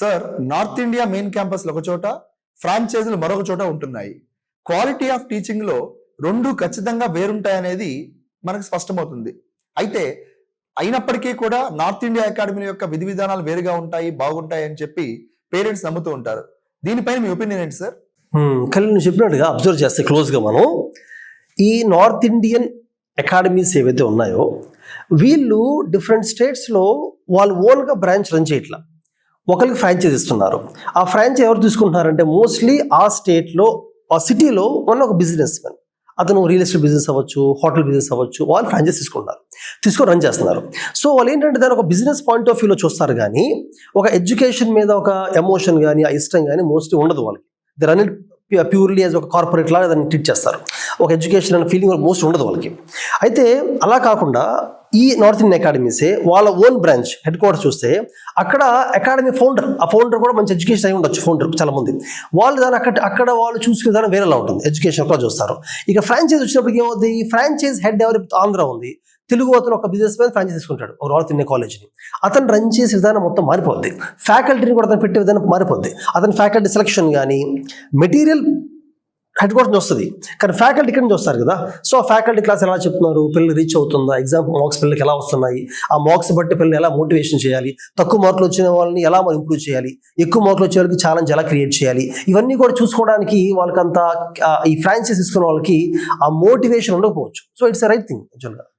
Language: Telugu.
Sir, north India main campus ఒక చోట, ఫ్రాంచైజీలు మరొక చోట ఉంటున్నాయి. క్వాలిటీ ఆఫ్ టీచింగ్ లో రెండు ఖచ్చితంగా వేరుంటాయనేది మనకు స్పష్టమవుతుంది. అయితే అయినప్పటికీ కూడా నార్త్ ఇండియా అకాడమీ యొక్క విధి విధానాలు వేరుగా ఉంటాయి, బాగుంటాయి అని చెప్పి పేరెంట్స్ నమ్ముతూ ఉంటారు. దీనిపైన మీ ఒపీనియన్ ఏంటి సార్? కానీ నువ్వు చెప్పినట్టుగా అబ్జర్వ్ చేస్తే క్లోజ్గా మనం ఈ నార్త్ ఇండియన్ అకాడమీస్ ఏవైతే ఉన్నాయో వీళ్ళు డిఫరెంట్ స్టేట్స్లో వాళ్ళు ఓన్గా బ్రాంచ్ రన్ చేయట్లా, ఒకరికి ఫ్రాంచైజ్ ఇస్తున్నారు. ఆ ఫ్రాంచైజ్ ఎవరు తీసుకుంటున్నారంటే మోస్ట్లీ ఆ స్టేట్లో ఆ సిటీలో ఉన్న ఒక బిజినెస్ మ్యాన్, అతను రియల్ ఎస్టేట్ బిజినెస్ అవ్వచ్చు, హోటల్ బిజినెస్ అవ్వచ్చు, వాళ్ళు ఫ్రాంచైజ్ తీసుకొని రన్ చేస్తున్నారు. సో వాళ్ళు ఏంటంటే దాని ఒక బిజినెస్ పాయింట్ ఆఫ్ వ్యూలో చూస్తారు, కానీ ఒక ఎడ్యుకేషన్ మీద ఒక ఎమోషన్ కానీ ఆ ఇష్టం కానీ మోస్ట్లీ ఉండదు వాళ్ళకి. They run it purely as ఒక కార్పొరేట్ లాగా దాన్ని ట్రీట్ చేస్తారు. ఒక ఎడ్యుకేషన్ అనే ఫీలింగ్ మోస్ట్ ఉండదు వాళ్ళకి. అయితే అలా కాకుండా ఈ నార్త్ ఇండియన్ అకాడమీసే వాళ్ళ ఓన్ బ్రాంచ్ హెడ్ క్వార్టర్స్ చూస్తే అక్కడ అకాడమీ ఫౌండర్, ఆ ఫౌండర్ కూడా మంచి ఎడ్యుకేషన్ అయి ఉండొచ్చు. ఫౌండర్ చాలా మంది వాళ్ళు దాని అక్కడ వాళ్ళు చూసుకునే విధానం వేరేలా ఉంటుంది, ఎడ్యుకేషన్ కూడా చూస్తారు. ఇక ఫ్రాంచైజ్ వచ్చినప్పటికి ఏమవుతుంది, ఫ్రాంచైజ్ హెడ్ ఎవరి ఆంధ్ర ఉంది, తెలుగు అతను ఒక బిజినెస్ మ్యాన్ ఫ్రాంచైజ్ తీసుకుంటాడు ఒక నార్త్ ఇండియన్ కాలేజ్ని. అతను రన్ చేసే విధానం మొత్తం మారిపోద్ది, ఫ్యాకల్టీని కూడా అతను పెట్టే విధానం మారిపోద్ది. అతని ఫ్యాకల్టీ సెలక్షన్ కానీ మెటీరియల్ హెడ్ క్వార్టర్స్ వస్తుంది, కానీ ఫ్యాకల్టీ ఇక్కడ నుంచి వస్తారు కదా. సో ఆ ఫ్యాకల్టీ క్లాస్ ఎలా చెప్తున్నారు, పిల్లలు రీచ్ అవుతుందా, ఎగ్జామ్ మార్క్స్ పిల్లలకి ఎలా వస్తున్నాయి, ఆ మార్క్స్ బట్టి పిల్లలు ఎలా మోటివేషన్ చేయాలి, తక్కువ మార్కులు వచ్చిన వాళ్ళని ఎలా మనం ఇంప్రూవ్ చేయాలి, ఎక్కువ మార్కులు వచ్చే వాళ్ళకి ఛాలెంజ్ ఎలా క్రియేట్ చేయాలి, ఇవన్నీ కూడా చూసుకోవడానికి వాళ్ళకంతా ఈ ఫ్రాంచైజ్ తీసుకున్న వాళ్ళకి ఆ మోటివేషన్ ఉండకపోవచ్చు. సో ఇట్స్ రైట్ థింగ్ యాక్చువల్గా.